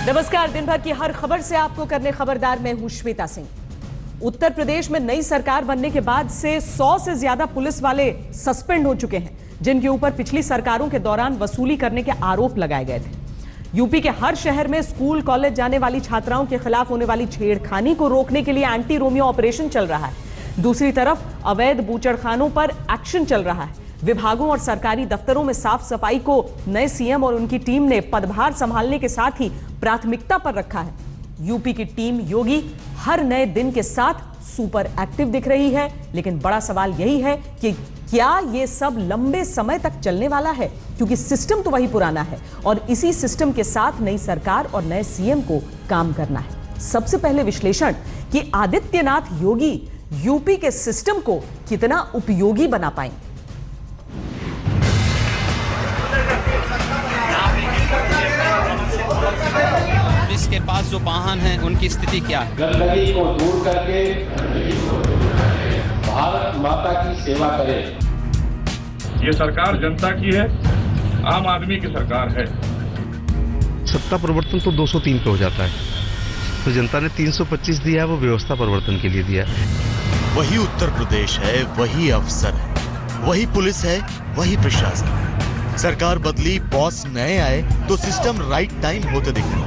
नमस्कार। दिन भर की हर खबर से आपको करने खबरदार मैं हूं श्वेता सिंह। उत्तर प्रदेश में नई सरकार बनने के बाद से 100 से ज्यादा पुलिस वाले सस्पेंड हो चुके हैं, जिनके ऊपर पिछली सरकारों के दौरान वसूली करने के आरोप लगाए गए थे। यूपी के हर शहर में स्कूल कॉलेज जाने वाली छात्राओं के खिलाफ होने वाली छेड़खानी को रोकने के लिए एंटी रोमियो ऑपरेशन चल रहा है। दूसरी तरफ अवैध बूचड़खानों पर एक्शन चल रहा है। विभागों और सरकारी दफ्तरों में साफ सफाई को नए सीएम और उनकी टीम ने पदभार संभालने के साथ ही प्राथमिकता पर रखा है। यूपी की टीम योगी हर नए दिन के साथ सुपर एक्टिव दिख रही है, लेकिन बड़ा सवाल यही है कि क्या ये सब लंबे समय तक चलने वाला है, क्योंकि सिस्टम तो वही पुराना है और इसी सिस्टम के साथ नई सरकार और नए सीएम को काम करना है। सबसे पहले विश्लेषण कि आदित्यनाथ योगी यूपी के सिस्टम को कितना उपयोगी बना पाएंगे। पुलिस के पास जो वाहन हैं उनकी स्थिति क्या है? गंदगी को दूर करके भारत माता की सेवा करें। ये सरकार जनता की है, आम आदमी की सरकार है। सत्ता परिवर्तन तो 203 पे हो जाता है, तो जनता ने 325 दिया है, वो व्यवस्था परिवर्तन के लिए दिया है। वही उत्तर प्रदेश है, वही अफसर है, वही पुलिस है, वही प्रशासन है। सरकार बदली, बॉस नए आए तो सिस्टम राइट टाइम होते दिख रहा,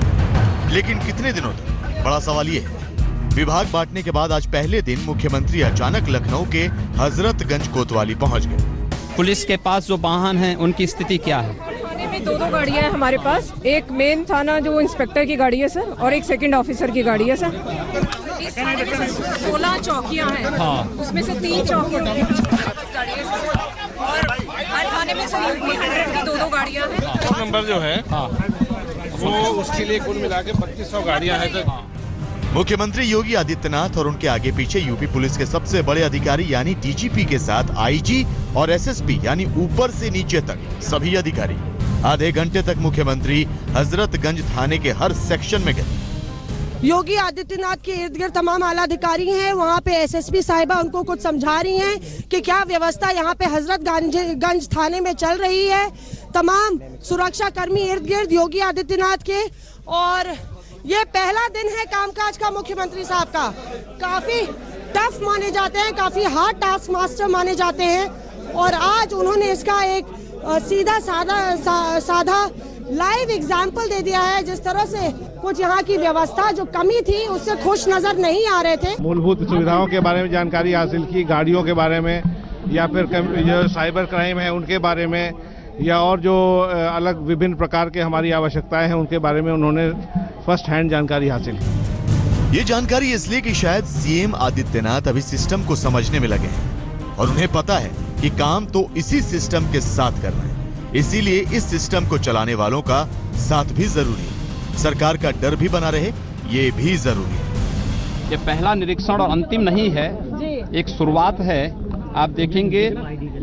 लेकिन कितने दिनों तक? बड़ा सवाल ये है। विभाग बांटने के बाद आज पहले दिन मुख्यमंत्री अचानक लखनऊ के हजरतगंज कोतवाली पहुंच गए। पुलिस के पास जो वाहन हैं उनकी स्थिति क्या है? थाने में दो गाड़ियां हैं हमारे पास। एक मेन थाना जो इंस्पेक्टर की गाड़ी है सर, और एक सेकंड ऑफिसर की गाड़ी है सर। इस थाने में 16 चौकियां हैं। हाँ। उसमें से 3 चौकियां और हर थाने में 300 की दो गाड़ियां हैं। नंबर जो है वो उसके लिए कुल मिला के 3200 गाड़ियां हैं। मुख्यमंत्री योगी आदित्यनाथ और उनके आगे पीछे यूपी पुलिस के सबसे बड़े अधिकारी यानी डीजीपी के साथ आईजी और एसएसपी यानी ऊपर से नीचे तक सभी अधिकारी आधे घंटे तक मुख्यमंत्री हजरतगंज थाने के हर सेक्शन में गए। योगी आदित्यनाथ के इर्द गिर्द तमाम आला अधिकारी हैं। वहाँ पे एसएसपी साहिबा उनको कुछ समझा रही हैं कि क्या व्यवस्था यहाँ पे हजरतगंज थाने में चल रही है। तमाम सुरक्षा कर्मी इर्द गिर्द योगी आदित्यनाथ के, और ये पहला दिन है कामकाज का मुख्यमंत्री साहब का। काफी टफ माने जाते हैं, काफी हार्ड टास्क मास्टर माने जाते हैं, और आज उन्होंने इसका एक सीधा साधा लाइव एग्जाम्पल दे दिया है। जिस तरह से कुछ यहाँ की व्यवस्था जो कमी थी उससे खुश नजर नहीं आ रहे थे। मूलभूत सुविधाओं के बारे में जानकारी हासिल की, गाड़ियों के बारे में, या फिर जो साइबर क्राइम है उनके बारे में, या और जो अलग विभिन्न प्रकार के हमारी आवश्यकताएं हैं उनके बारे में उन्होंने फर्स्ट हैंड जानकारी हासिल की। ये जानकारी इसलिए कि शायद सीएम आदित्यनाथ अभी सिस्टम को समझने में लगे हैं और उन्हें पता है कि काम तो इसी सिस्टम के साथ करना है। इसीलिए इस सिस्टम को चलाने वालों का साथ भी जरूरी है। सरकार का डर भी बना रहे, ये भी जरूरी है। ये पहला निरीक्षण और अंतिम नहीं है, एक शुरुआत है। आप देखेंगे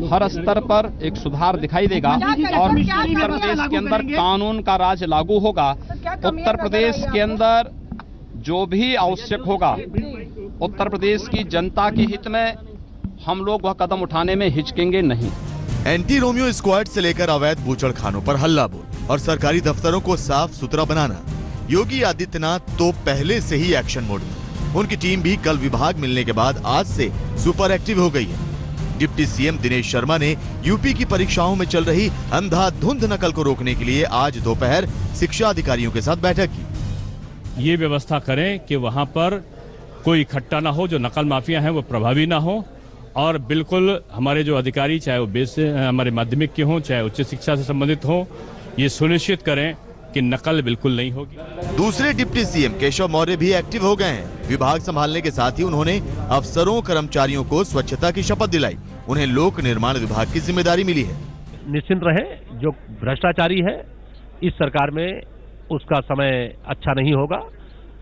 हर स्तर पर एक सुधार दिखाई देगा और उत्तर प्रदेश के अंदर कानून का राज लागू होगा। उत्तर प्रदेश के अंदर जो भी आवश्यक होगा, उत्तर प्रदेश की जनता के हित में हम लोग वह कदम उठाने में हिचकेंगे नहीं। एंटी रोमियो स्क्वाड से लेकर अवैध बूचड़खानों पर हल्ला बोल और सरकारी दफ्तरों को साफ सुथरा बनाना, योगी आदित्यनाथ तो पहले से ही एक्शन मोड में। उनकी टीम भी कल विभाग मिलने के बाद आज से सुपर एक्टिव हो गई है। डिप्टी सीएम दिनेश शर्मा ने यूपी की परीक्षाओं में चल रही अंधाधुंध नकल को रोकने के लिए आज दोपहर शिक्षा अधिकारियों के साथ बैठक की। ये व्यवस्था करें कि वहां पर कोई इकट्ठा ना हो, जो नकल माफिया हैं वो प्रभावी ना हो, और बिल्कुल हमारे जो अधिकारी, चाहे वो हमारे माध्यमिक के हों चाहे उच्च शिक्षा से संबंधित हों, ये सुनिश्चित करें कि नकल बिल्कुल नहीं होगी। दूसरे डिप्टी सीएम केशव मौर्य भी एक्टिव हो गए हैं। विभाग संभालने के साथ ही उन्होंने अफसरों कर्मचारियों को स्वच्छता की शपथ दिलाई। उन्हें लोक निर्माण विभाग की जिम्मेदारी मिली है। निश्चिंत रहे, जो भ्रष्टाचारी है इस सरकार में उसका समय अच्छा नहीं होगा,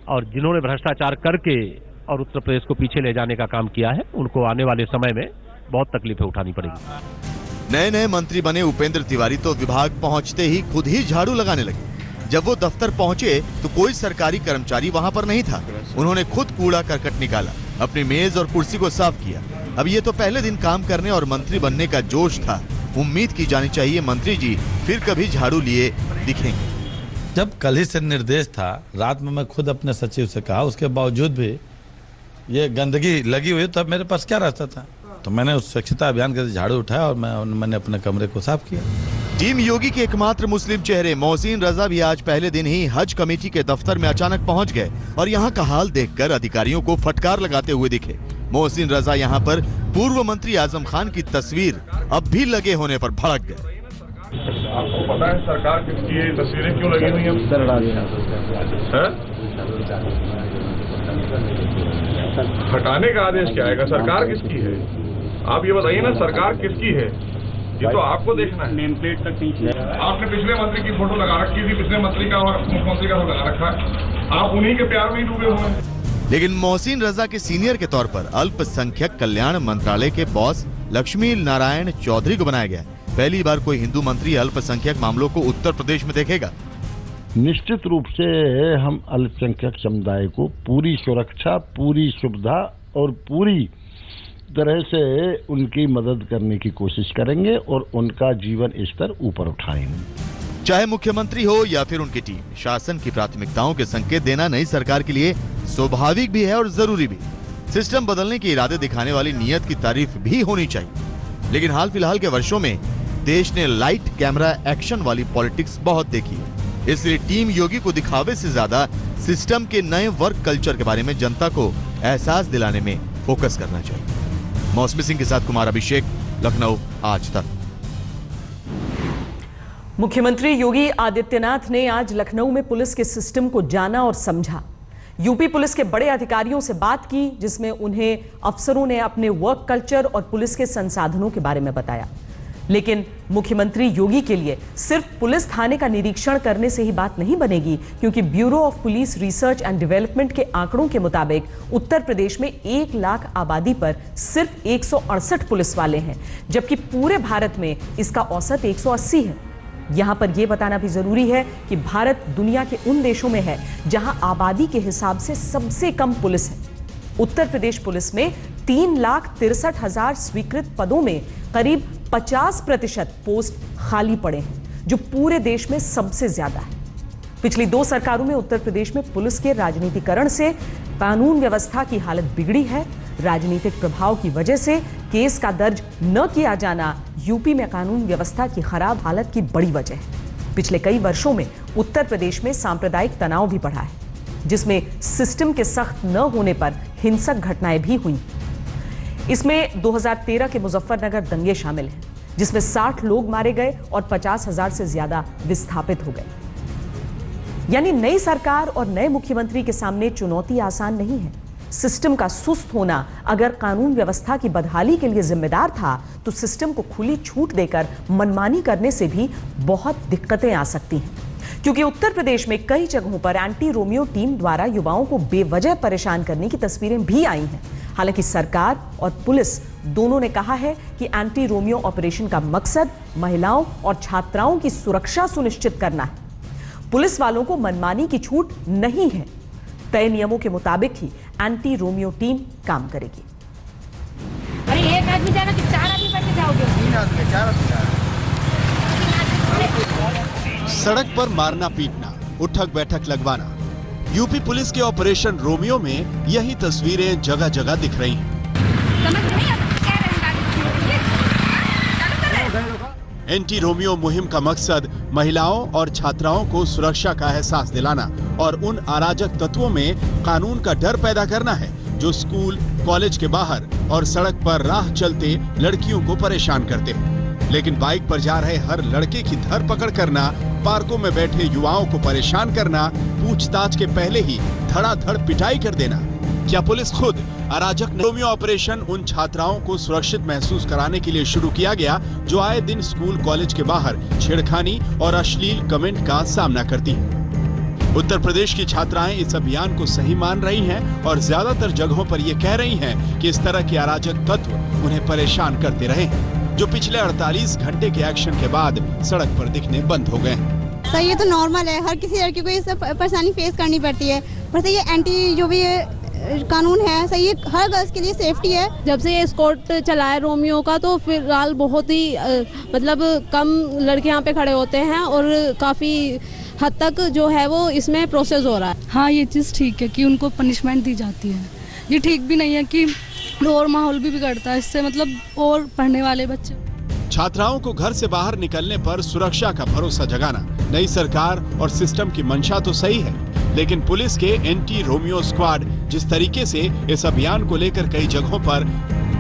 और जिन्होंने भ्रष्टाचार करके और उत्तर प्रदेश को पीछे ले जाने का काम किया है उनको आने वाले समय में बहुत तकलीफें उठानी पड़ेगी। नए नए मंत्री बने उपेंद्र तिवारी तो विभाग पहुंचते ही खुद ही झाड़ू लगाने लगे। जब वो दफ्तर पहुंचे तो कोई सरकारी कर्मचारी वहां पर नहीं था। उन्होंने खुद कूड़ा करकट निकाला, अपनी मेज और कुर्सी को साफ किया। अब ये तो पहले दिन काम करने और मंत्री बनने का जोश था। उम्मीद की जानी चाहिए मंत्री जी फिर कभी झाड़ू लिए दिखेंगे। जब कल ही से निर्देश था, रात में मैं खुद अपने सचिव से कहा, उसके बावजूद भी ये गंदगी लगी हुई, तब मेरे पास क्या रास्ता था? तो मैंने उस स्वच्छता अभियान के झाड़ू उठाया और मैंने अपने कमरे को साफ किया। टीम योगी के एकमात्र मुस्लिम चेहरे मोहसिन रजा भी आज पहले दिन ही हज कमेटी के दफ्तर में अचानक पहुंच गए और यहां का हाल देखकर अधिकारियों को फटकार लगाते हुए दिखे। मोहसिन रजा यहां पर पूर्व मंत्री आजम खान की तस्वीर अब भी लगे होने पर भड़क गए। आपको पता है सरकार किसकी ये तस्वीरें क्यों लगी हुई हैं? हटाने का आदेश क्या आएगा? सरकार किसकी है? आप ये बताइए ना, सरकार किसकी है? ये तो आपको देखना है। नेम प्लेट तक पीछे आपने पिछले मंत्री की फोटो लगा रखी थी, पिछले मंत्री का और मुख्यमंत्री का लगा रखा है। आप उन्हीं के प्यार में ही डूबे हुए हैं। लेकिन मोहसिन रजा के सीनियर के तौर पर अल्पसंख्यक कल्याण मंत्रालय के बॉस लक्ष्मी नारायण चौधरी को बनाया गया। पहली बार कोई हिंदू मंत्री अल्पसंख्यक मामलों को उत्तर प्रदेश में देखेगा। निश्चित रूप से हम अल्पसंख्यक समुदाय को पूरी सुरक्षा, पूरी सुविधा और पूरी तरह से उनकी मदद करने की कोशिश करेंगे और उनका जीवन स्तर ऊपर उठाएंगे। चाहे मुख्यमंत्री हो या फिर उनकी टीम, शासन की प्राथमिकताओं के संकेत देना नई सरकार के लिए स्वाभाविक भी है और जरूरी भी। सिस्टम बदलने के इरादे दिखाने वाली नीयत की तारीफ भी होनी चाहिए। लेकिन हाल फिलहाल के वर्षों में देश ने लाइट कैमरा एक्शन वाली पॉलिटिक्स बहुत देखी है। इसलिए टीम योगी को दिखावे से ज्यादा सिस्टम के नए वर्क कल्चर के बारे में जनता को एहसास दिलाने में फोकस करना चाहिए। मौसमी सिंह के साथ कुमार अभिषेक, लखनऊ, आज तक। मुख्यमंत्री योगी आदित्यनाथ ने आज लखनऊ में पुलिस के सिस्टम को जाना और समझा। यूपी पुलिस के बड़े अधिकारियों से बात की, जिसमें उन्हें अफसरों ने अपने वर्क कल्चर और पुलिस के संसाधनों के बारे में बताया। लेकिन मुख्यमंत्री योगी के लिए सिर्फ पुलिस थाने का निरीक्षण करने से ही बात नहीं बनेगी, क्योंकि bureau of police research and development के आंकड़ों के मुताबिक उत्तर प्रदेश में 1 लाख आबादी पर सिर्फ 168 पुलिस वाले हैं, जबकि पूरे भारत में इसका औसत 180 है। यहां पर यह बताना भी जरूरी है कि भारत दुनिया के उन देशों में है जहां आबादी के हिसाब से सबसे कम पुलिस है। उत्तर प्रदेश पुलिस में 3,63,000 स्वीकृत पदों में करीब 50% पोस्ट खाली पड़े हैं, जो पूरे देश में सबसे ज्यादा है। पिछली 2 सरकारों में उत्तर प्रदेश में पुलिस के राजनीतिकरण से कानून व्यवस्था की हालत बिगड़ी है। राजनीतिक प्रभाव की वजह से केस का दर्ज न किया जाना यूपी में कानून व्यवस्था की खराब हालत की बड़ी वजह है। पिछले कई वर्षों में उत्तर प्रदेश में सांप्रदायिक तनाव भी बढ़ा है, जिसमें सिस्टम के सख्त न होने पर हिंसक घटनाएं भी हुई। इसमें 2013 के मुजफ्फरनगर दंगे शामिल हैं, जिसमें 60 लोग मारे गए और 50,000 से ज्यादा विस्थापित हो गए। यानी नई सरकार और नए मुख्यमंत्री के सामने चुनौती आसान नहीं है। सिस्टम का सुस्त होना अगर कानून व्यवस्था की बदहाली के लिए जिम्मेदार था, तो सिस्टम को खुली छूट देकर मनमानी करने से भी बहुत दिक्कतें आ सकती हैं। क्योंकि उत्तर प्रदेश में कई जगहों पर एंटी रोमियो टीम द्वारा युवाओं को बेवजह परेशान करने की तस्वीरें भी आई हैं। हालांकि सरकार और पुलिस दोनों ने कहा है कि एंटी रोमियो ऑपरेशन का मकसद महिलाओं और छात्राओं की सुरक्षा सुनिश्चित करना है। पुलिस वालों को मनमानी की छूट नहीं है। तय नियमों के मुताबिक ही एंटी रोमियो टीम काम करेगी। अरे एक आदमी जाना कि 4 आदमी बैठ के जाओगे? 3 आदमी, 4 आदमी। सड़क पर मारना पीटना, उठक बैठक लगवाना, यूपी पुलिस के ऑपरेशन रोमियो में यही तस्वीरें जगह जगह दिख रही हैं। एंटी रोमियो मुहिम का मकसद महिलाओं और छात्राओं को सुरक्षा का एहसास दिलाना और उन अराजक तत्वों में कानून का डर पैदा करना है जो स्कूल, कॉलेज के बाहर और सड़क पर राह चलते लड़कियों को परेशान करते हैं। लेकिन बाइक पर जा रहे हर लड़के की धरपकड़ करना, पार्कों में बैठे युवाओं को परेशान करना, पूछताछ के पहले ही धड़ाधड़ पिटाई कर देना। क्या पुलिस खुद अराजक? रोमियो ऑपरेशन उन छात्राओं को सुरक्षित महसूस कराने के लिए शुरू किया गया जो आए दिन स्कूल, कॉलेज के बाहर छेड़खानी और अश्लील कमेंट का सामना करती हैं। उत्तर प्रदेश की छात्राएं इस अभियान को सही मान रही हैं और ज्यादातर जगहों पर ये कह रही हैं कि इस तरह के अराजक तत्व उन्हें परेशान करते रहे हैं, जो पिछले 48 घंटे के एक्शन के बाद सड़क पर दिखने बंद हो गए। सर ये तो नॉर्मल है, हर किसी लड़की को ये सब परेशानी फेस करनी पड़ती है, पर ये एंटी जो भी कानून है सही, हर गर्ल्स के लिए सेफ्टी है। जब से ये स्कॉट चला है रोमियो का, तो फिलहाल बहुत ही मतलब कम लड़के यहाँ पे खड़े होते हैं और काफ़ी हद तक जो है वो इसमें प्रोसेस हो रहा है। हाँ, ये चीज़ ठीक है कि उनको पनिशमेंट दी जाती है। ये ठीक भी नहीं है कि और माहौल भी बिगड़ता है इससे, मतलब और पढ़ने वाले बच्चे। छात्राओं को घर से बाहर निकलने पर सुरक्षा का भरोसा जगाना नई सरकार और सिस्टम की मंशा तो सही है, लेकिन पुलिस के एंटी रोमियो स्क्वाड जिस तरीके से इस अभियान को लेकर कई जगहों पर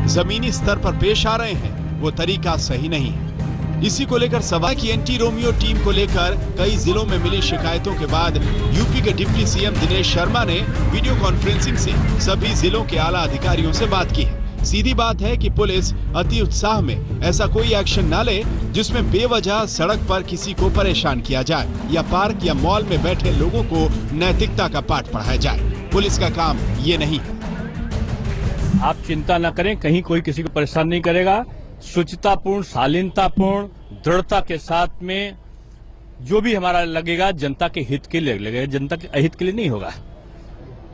जमीनी स्तर पर पेश आ रहे हैं, वो तरीका सही नहीं है। इसी को लेकर सवाल की एंटी रोमियो टीम को लेकर कई जिलों में मिली शिकायतों के बाद यूपी के डिप्टी सीएम दिनेश शर्मा ने वीडियो कॉन्फ्रेंसिंग से सभी जिलों के आला अधिकारियों से बात की है। सीधी बात है कि पुलिस अति उत्साह में ऐसा कोई एक्शन न ले जिसमें बेवजह सड़क पर किसी को परेशान किया जाए या पार्क या मॉल में बैठे लोगों को नैतिकता का पाठ पढ़ाया जाए। पुलिस का काम ये नहीं है। आप चिंता न करें, कहीं कोई किसी को परेशान नहीं करेगा। शुचितापूर्ण, शालीनतापूर्ण, दृढ़ता के साथ में जो भी हमारा लगेगा जनता के हित के लिए लगेगा, जनता के अहित के लिए नहीं होगा।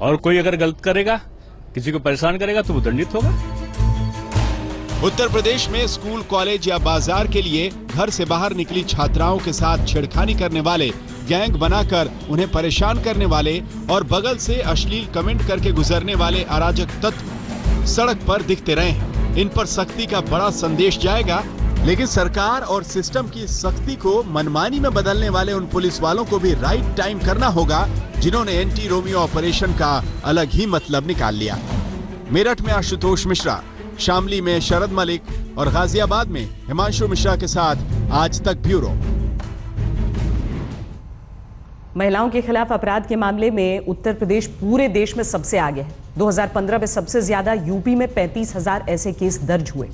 और कोई अगर गलत करेगा, किसी को परेशान करेगा तो वो दंडित होगा। उत्तर प्रदेश में स्कूल, कॉलेज या बाजार के लिए घर से बाहर निकली छात्राओं के साथ छेड़खानी करने वाले, गैंग बनाकर उन्हें परेशान करने वाले और बगल से अश्लील कमेंट करके गुजरने वाले अराजक तत्व सड़क पर दिखते रहे हैं। इन पर सख्ती का बड़ा संदेश जाएगा, लेकिन सरकार और सिस्टम की सख्ती को मनमानी में बदलने वाले उन पुलिस वालों को भी राइट टाइम करना होगा जिन्होंने एंटी रोमियो ऑपरेशन का अलग ही मतलब निकाल लिया। मेरठ में आशुतोष मिश्रा, शामली में शरद मलिक और गाजियाबाद में हिमांशु मिश्रा के साथ आज तक ब्यूरो। महिलाओं के खिलाफ अपराध के मामले में उत्तर प्रदेश पूरे देश में सबसे आगे है। 2015 में सबसे ज्यादा यूपी में 35,000 ऐसे केस दर्ज हुए।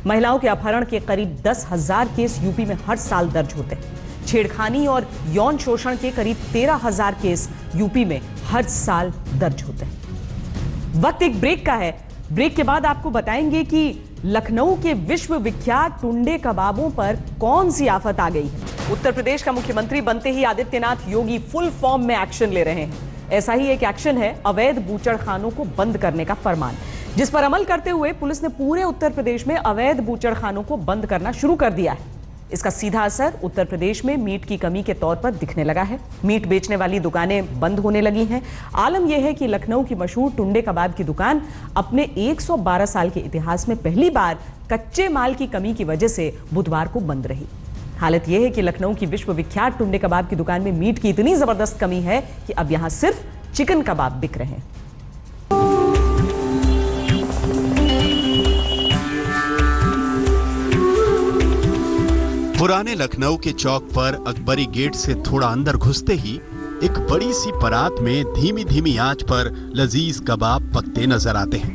महिलाओं के अपहरण के करीब 10,000 केस यूपी में हर साल दर्ज होते हैं। छेड़खानी और यौन शोषण के करीब 13,000 केस यूपी में हर साल दर्ज होते हैं। वक्त एक ब्रेक का है। ब्रेक के बाद आपको बताएंगे कि लखनऊ के विश्वविख्यात टुंडे कबाबों पर कौन सी आफत आ गई है। उत्तर प्रदेश का मुख्यमंत्री बनते ही आदित्यनाथ योगी फुल फॉर्म में एक्शन ले रहे हैं। ऐसा ही एक एक्शन है अवैध बूचड़खानों को बंद करने का फरमान, जिस पर अमल करते हुए पुलिस ने पूरे उत्तर प्रदेश में अवैध बूचड़खानों को बंद करना शुरू कर दिया है। इसका सीधा असर उत्तर प्रदेश में मीट की कमी के तौर पर दिखने लगा है। मीट बेचने वाली दुकानें बंद होने लगी हैं। आलम यह है कि लखनऊ की मशहूर टुंडे कबाब की दुकान अपने 112 साल के इतिहास में पहली बार कच्चे माल की कमी की वजह से बुधवार को बंद रही। हालत यह है कि लखनऊ की विश्वविख्यात टुंडे कबाब की दुकान में मीट की इतनी जबरदस्त कमी है कि अब यहां सिर्फ चिकन कबाब बिक रहे हैं। पुराने लखनऊ के चौक पर अकबरी गेट से थोड़ा अंदर घुसते ही एक बड़ी सी परात में धीमी धीमी आंच पर लजीज कबाब पकते नजर आते हैं,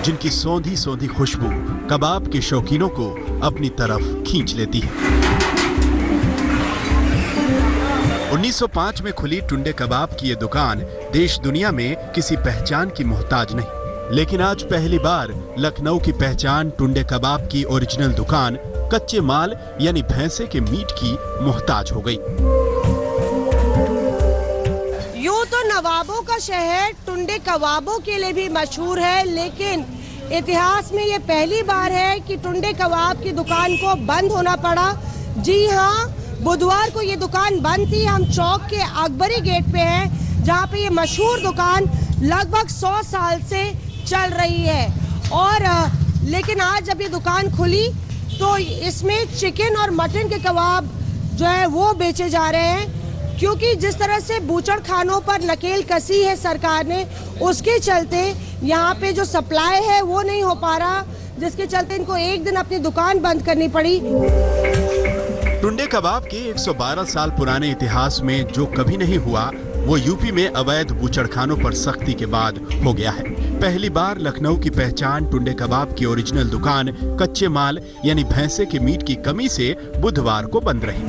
जिनकी सौंधी सौंधी खुशबू कबाब के शौकीनों को अपनी तरफ खींच लेती है। 1905 में खुली टुंडे कबाब की ये दुकान देश दुनिया में किसी पहचान की मोहताज नहीं, लेकिन आज पहली बार लखनऊ की पहचान टुंडे कबाब की ओरिजिनल दुकान कच्चे माल यानी भैंसे के मीट की मोहताज हो गई। यूं तो नवाबों का शहर टुंडे कबाबों के लिए भी मशहूर है, लेकिन इतिहास में ये पहली बार है कि टुंडे कबाब की दुकान को बंद होना पड़ा। जी हाँ, बुधवार को ये दुकान बंद थी। हम चौक के अकबरी गेट पे हैं, जहाँ पे ये मशहूर दुकान लगभग 100 साल से चल रही है। और लेकिन आज जब ये दुकान खुली तो इसमें चिकन और मटन के कबाब जो है वो बेचे जा रहे हैं, क्योंकि जिस तरह से बूचड़ खानों पर नकेल कसी है सरकार ने, उसके चलते यहाँ पे जो सप्लाई है वो नहीं हो पा रहा, जिसके चलते इनको एक दिन अपनी दुकान बंद करनी पड़ी। टुंडे कबाब के 112 साल पुराने इतिहास में जो कभी नहीं हुआ वो यूपी में अवैध बूचड़खानों पर सख्ती के बाद हो गया है। पहली बार लखनऊ की पहचान टुंडे कबाब की ओरिजिनल दुकान कच्चे माल यानी भैंसे के मीट की कमी से बुधवार को बंद रही।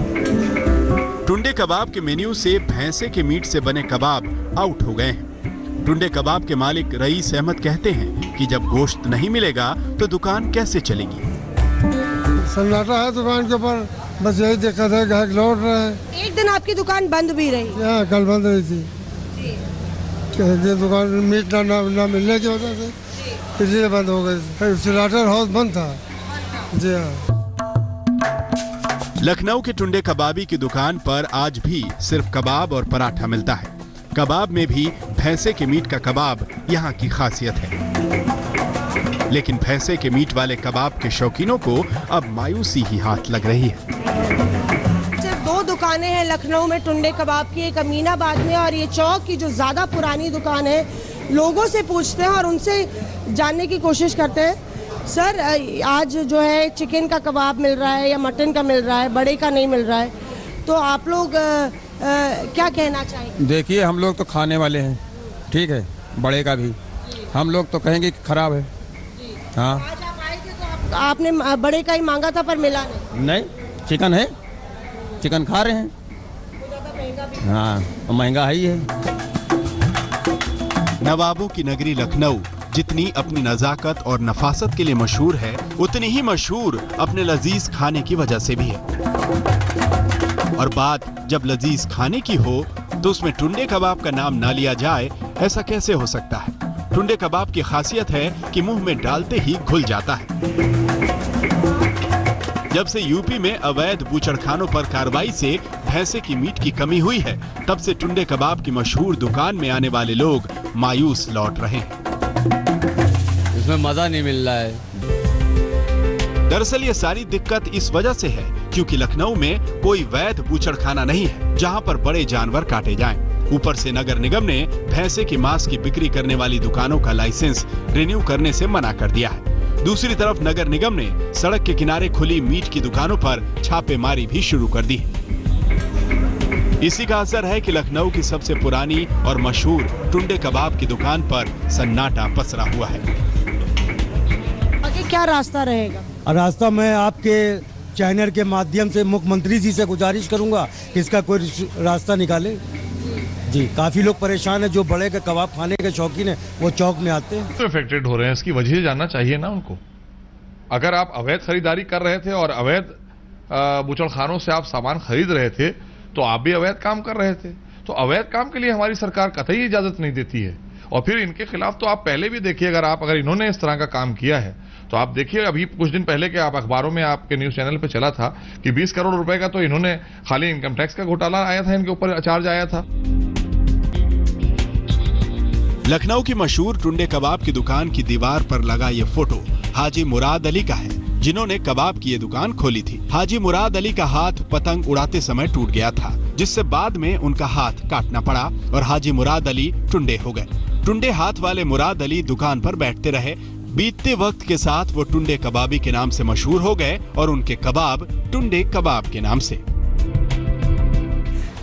टुंडे कबाब के मेन्यू से भैंसे के मीट से बने कबाब आउट हो गए हैं। टुंडे कबाब के मालिक रईस अहमद कहते हैं कि जब गोश्त नहीं मिलेगा तो दुकान कैसे चलेगी। सन्नाटा है दुकान के ऊपर, बस यही दिक्कत है, ग्राहक लौट रहे हैं। एक दिन आपकी दुकान बंद भी रही? कल बंद रही थी। दुकान मीट ना मिलने की वजह से इसलिए बंद हो गई। स्टार्टर हाउस बंद था। जी हाँ। लखनऊ के टुंडे कबाबी की दुकान पर आज भी सिर्फ कबाब और पराठा मिलता है। कबाब में भी भैंसे के मीट का कबाब यहाँ की खासियत है। लेकिन भैंसे के मीट वाले कबाब के शौकीनों को अब मायूसी ही हाथ लग रही है। सिर्फ 2 दुकानें हैं लखनऊ में टुंडे कबाब की, एक अमीनाबाद में और ये चौक की जो ज्यादा पुरानी दुकान है। लोगों से पूछते हैं और उनसे जानने की कोशिश करते हैं, सर आज जो है चिकन का कबाब मिल रहा है या मटन का मिल रहा है, बड़े का नहीं मिल रहा है, तो आप लोग क्या कहना चाहेंगे? देखिए हम लोग तो खाने वाले हैं, ठीक है, बड़े का भी हम लोग तो कहेंगे कि खराब है। हाँ, आज आप आए थे तो आपने बड़े का ही मांगा था पर मिला नहीं, चिकन है, चिकन खा रहे हैं। हाँ, महंगा ही है। नवाबों की नगरी लखनऊ जितनी अपनी नजाकत और नफासत के लिए मशहूर है, उतनी ही मशहूर अपने लजीज खाने की वजह से भी है। और बात जब लजीज खाने की हो तो उसमें टुंडे कबाब का नाम ना लिया जाए, ऐसा कैसे हो सकता है? टुंडे कबाब की खासियत है कि मुंह में डालते ही घुल जाता है। जब से यूपी में अवैध बूचड़खानों पर कार्रवाई से भैंसे की मीट की कमी हुई है, तब से टुंडे कबाब की मशहूर दुकान में आने वाले लोग मायूस लौट रहे हैं। इसमें मजा नहीं मिल रहा है। दरअसल ये सारी दिक्कत इस वजह से है क्योंकि लखनऊ में कोई वैध बूचड़खाना नहीं है जहां पर बड़े जानवर काटे जाएं। ऊपर से नगर निगम ने भैंसे के मांस की बिक्री करने वाली दुकानों का लाइसेंस रिन्यू करने से मना कर दिया है। दूसरी तरफ नगर निगम ने सड़क के किनारे खुली मीट की दुकानों पर छापेमारी भी शुरू कर दी है। इसी का असर है कि लखनऊ की सबसे पुरानी और मशहूर टुंडे कबाब की दुकान पर सन्नाटा पसरा हुआ है। आगे क्या रास्ता रहेगा? रास्ता मैं आपके चैनल के माध्यम से मुख्यमंत्री जी से गुजारिश करूंगा कि इसका कोई रास्ता निकाले। जी, काफी लोग परेशान हैं, जो बड़े के कबाब खाने के शौकीन हैं वो चौक में आते हैं। तो अफेक्टेड हो रहे हैं, इसकी वजह जानना चाहिए ना उनको। अगर आप अवैध खरीदारी कर रहे थे और अवैध बूचड़खानों से आप सामान खरीद रहे थे तो आप भी अवैध काम कर रहे थे। तो अवैध काम के लिए हमारी सरकार कतई इजाजत नहीं देती है। और फिर इनके खिलाफ तो आप पहले भी देखिए, अगर इन्होंने इस तरह का काम किया है तो आप देखिए, अभी कुछ दिन पहले के आप अखबारों में आपके न्यूज चैनल पे चला था कि 20 करोड़ रुपए का तो इन्होंने खाली इनकम टैक्स का घोटाला आया था, इनके ऊपर चार्ज आया था। लखनऊ की मशहूर टुंडे कबाब की दुकान की दीवार पर लगा ये फोटो हाजी मुराद अली का है, जिन्होंने कबाब की ये दुकान खोली थी। हाजी मुराद अली का हाथ पतंग उड़ाते समय टूट गया था, जिससे बाद में उनका हाथ काटना पड़ा और हाजी मुराद अली टुंडे हो गए। टुंडे हाथ वाले मुराद अली दुकान पर बैठते रहे। बीतते वक्त के साथ वो टुंडे कबाबी के नाम से मशहूर हो गए और उनके कबाब टुंडे कबाब के नाम से।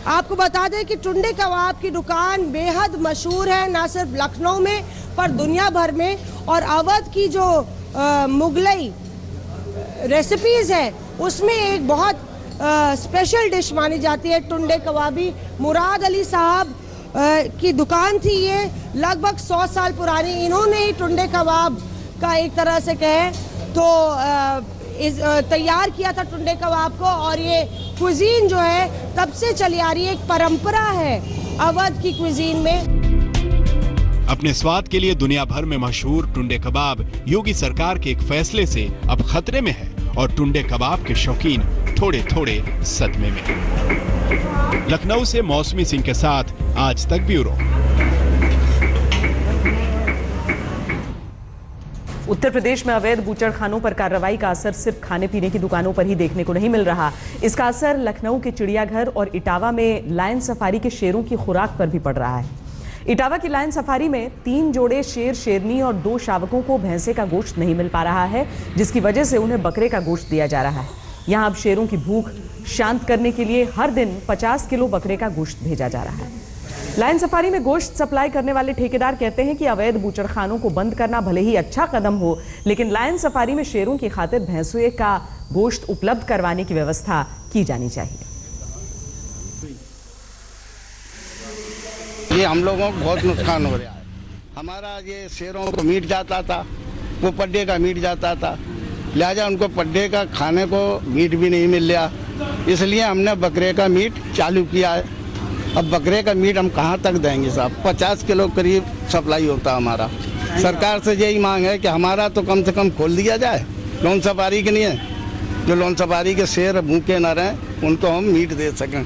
आपको बता दें कि टुंडे कबाब की दुकान बेहद मशहूर है, ना सिर्फ लखनऊ में पर दुनिया भर में। और अवध की जो मुगलई रेसिपीज है उसमें एक बहुत स्पेशल डिश मानी जाती है टुंडे कबाबी। मुराद अली साहब की दुकान थी ये, लगभग 100 साल पुरानी। इन्होंने ही टुंडे कबाब का एक तरह से कहें तो तैयार किया था टुंडे कबाब को। और ये क्विजीन जो है तब से चली आ रही है, एक परंपरा है अवध की क्विजीन में। अपने स्वाद के लिए दुनिया भर में मशहूर टुंडे कबाब योगी सरकार के एक फैसले से अब खतरे में है और टुंडे कबाब के शौकीन थोड़े थोड़े सदमे में। लखनऊ से मौसमी सिंह के साथ आज तक ब्यूरो। उत्तर प्रदेश में अवैध बूचड़खानों पर कार्रवाई का असर सिर्फ खाने पीने की दुकानों पर ही देखने को नहीं मिल रहा। इसका असर लखनऊ के चिड़ियाघर और इटावा में लायन सफारी के शेरों की खुराक पर भी पड़ रहा है। इटावा की लायन सफारी में 3 जोड़े शेर, शेरनी और 2 शावकों को भैंसे का गोश्त नहीं मिल पा रहा है, जिसकी वजह से उन्हें बकरे का गोश्त दिया जा रहा है। यहाँ अब शेरों की भूख शांत करने के लिए हर दिन 50 किलो बकरे का गोश्त भेजा जा रहा है। लायन सफारी में गोश्त सप्लाई करने वाले ठेकेदार कहते हैं कि अवैध बूचड़खानों को बंद करना भले ही अच्छा कदम हो, लेकिन लायन सफारी में शेरों की खातिर भैंसुए का गोश्त उपलब्ध करवाने की व्यवस्था की जानी चाहिए। ये हम लोगों को बहुत नुकसान हो रहा है। हमारा ये शेरों को मीट जाता था, वो पड्डे का मीट जाता था, लिहाजा उनको पड्डे का खाने को मीट भी नहीं मिल रहा, इसलिए हमने बकरे का मीट चालू किया है। अब बकरे का मीट हम कहाँ तक देंगे साहब? 50 किलो करीब सप्लाई होता हमारा। सरकार से यही मांग है कि हमारा तो कम से कम खोल दिया जाए, कौन सफारी के लिए जो लोन सफारी के शेर भूखे न रहें, उनको हम मीट दे सकें।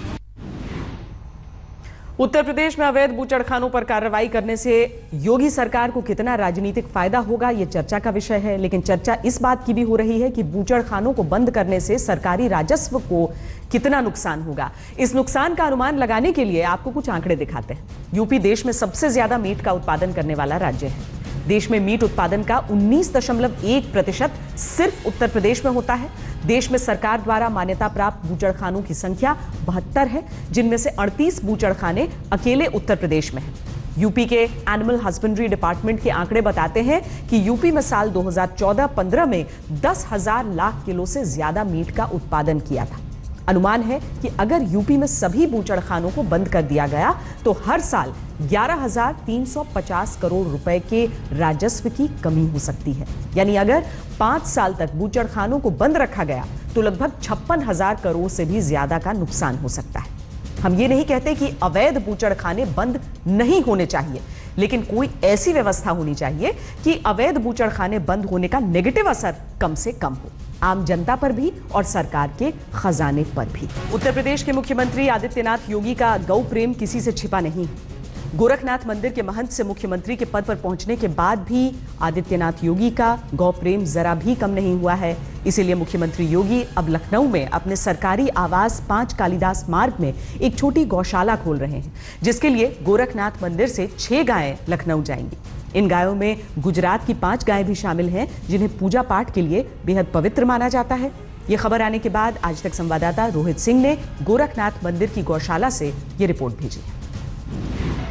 उत्तर प्रदेश में अवैध बूचड़खानों पर कार्रवाई करने से योगी सरकार को कितना राजनीतिक फायदा होगा, ये चर्चा का विषय है। लेकिन चर्चा इस बात की भी हो रही है कि बूचड़खानों को बंद करने से सरकारी राजस्व को कितना नुकसान होगा। इस नुकसान का अनुमान लगाने के लिए आपको कुछ आंकड़े दिखाते हैं। यूपी देश में सबसे ज्यादा मीट का उत्पादन करने वाला राज्य है। देश में मीट उत्पादन का 19.1% सिर्फ उत्तर प्रदेश में होता है। देश में सरकार द्वारा मान्यता प्राप्त बूचड़खानों की संख्या 72 है, जिनमें से 38 बूचड़खाने अकेले उत्तर प्रदेश में हैं। यूपी के एनिमल हस्बेंड्री डिपार्टमेंट के आंकड़े बताते हैं कि यूपी में साल 2014-15 में 10,000 लाख किलो से ज्यादा मीट का उत्पादन किया था। अनुमान है कि अगर यूपी में सभी बूचड़खानों को बंद कर दिया गया तो हर साल 11,350 करोड़ रुपए के राजस्व की कमी हो सकती है। यानी अगर 5 साल तक बूचड़खानों को बंद रखा गया तो लगभग 56,000 करोड़ से भी ज्यादा का नुकसान हो सकता है। हम ये नहीं कहते कि अवैध बूचड़खाने बंद नहीं होने चाहिए, लेकिन कोई ऐसी व्यवस्था होनी चाहिए कि अवैध बूचड़खाने बंद होने का नेगेटिव असर कम से कम हो, आम जनता पर भी और सरकार के खजाने पर भी। उत्तर प्रदेश के मुख्यमंत्री आदित्यनाथ योगी का गौ प्रेम किसी से छिपा नहीं है। गोरखनाथ मंदिर के महंत से मुख्यमंत्री के पद पर पहुंचने के बाद भी आदित्यनाथ योगी का गौ प्रेम जरा भी कम नहीं हुआ है। इसीलिए मुख्यमंत्री योगी अब लखनऊ में अपने सरकारी आवास 5 कालिदास मार्ग में एक छोटी गौशाला खोल रहे हैं, जिसके लिए गोरखनाथ मंदिर से 6 गायें लखनऊ जाएंगी। इन गायों में गुजरात की 5 गायें भी शामिल हैं, जिन्हें पूजा पाठ के लिए बेहद पवित्र माना जाता है। ये खबर आने के बाद आज तक संवाददाता रोहित सिंह ने गोरखनाथ मंदिर की गौशाला से ये रिपोर्ट भेजी।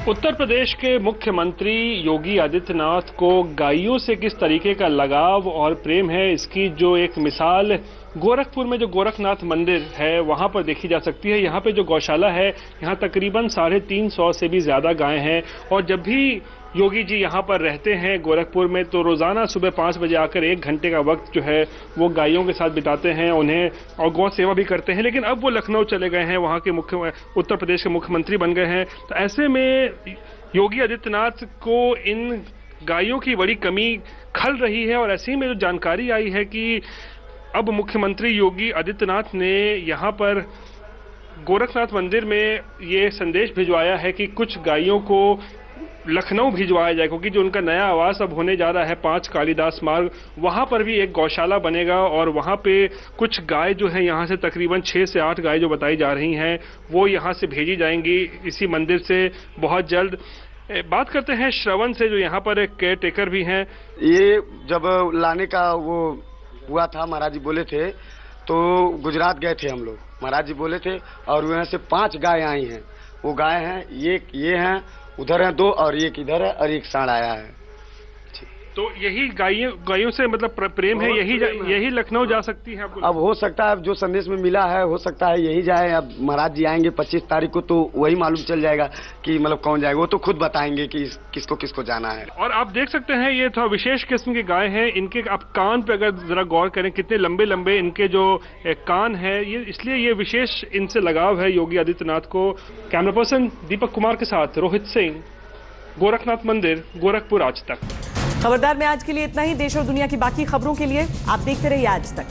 उत्तर प्रदेश के मुख्यमंत्री योगी आदित्यनाथ को गायों से किस तरीके का लगाव और प्रेम है, इसकी जो एक मिसाल गोरखपुर में जो गोरखनाथ मंदिर है वहां पर देखी जा सकती है। यहाँ पे जो गौशाला है, यहाँ तकरीबन 350 से भी ज्यादा गायें हैं और जब भी योगी जी यहाँ पर रहते हैं गोरखपुर में तो रोजाना सुबह 5 बजे आकर 1 घंटे का वक्त जो है वो गायों के साथ बिताते हैं, उन्हें और गौ सेवा भी करते हैं। लेकिन अब वो लखनऊ चले गए हैं, वहाँ के उत्तर प्रदेश के मुख्यमंत्री बन गए हैं, तो ऐसे में योगी आदित्यनाथ को इन गायों की बड़ी कमी खल रही है। और ऐसे ही में जो जानकारी आई है कि अब मुख्यमंत्री योगी आदित्यनाथ ने यहाँ पर गोरखनाथ मंदिर में ये संदेश भिजवाया है कि कुछ गायों को लखनऊ भिजवाया जाए, क्योंकि जो उनका नया आवास अब होने जा रहा है 5 कालिदास मार्ग, वहां पर भी एक गौशाला बनेगा और वहां पे कुछ गाय जो है यहाँ से तकरीबन 6 से 8 गाय जो बताई जा रही हैं वो यहाँ से भेजी जाएंगी इसी मंदिर से बहुत जल्द। बात करते हैं श्रवण से, जो यहाँ पर एक केयर टेकर भी हैं। ये जब लाने का वो हुआ था, महाराज जी बोले थे तो गुजरात गए थे हम लोग, महाराज जी बोले थे और वहाँ से 5 गाय आई हैं। वो गाय हैं, ये हैं, उधर है 2 और एक इधर है और एक सांड आया है। तो यही गायों से मतलब प्रेम है, यही लखनऊ जा सकती है। अब हो सकता है जो संदेश में मिला है हो सकता है यही जाए। अब महाराज जी आएंगे 25 तारीख को तो वही मालूम चल जाएगा कि मतलब कौन जाएगा, वो तो खुद बताएंगे कि किसको किसको जाना है। और आप देख सकते हैं ये थोड़ा विशेष किस्म की गाय है, इनके आप कान पे अगर जरा गौर करें कितने लंबे लंबे इनके जो कान है, ये इसलिए ये विशेष इनसे लगाव है योगी आदित्यनाथ को। कैमरा पर्सन दीपक कुमार के साथ रोहित सिंह, गोरखनाथ मंदिर, गोरखपुर आज तक। खबरदार में आज के लिए इतना ही। देश और दुनिया की बाकी खबरों के लिए आप देखते रहिए आज तक।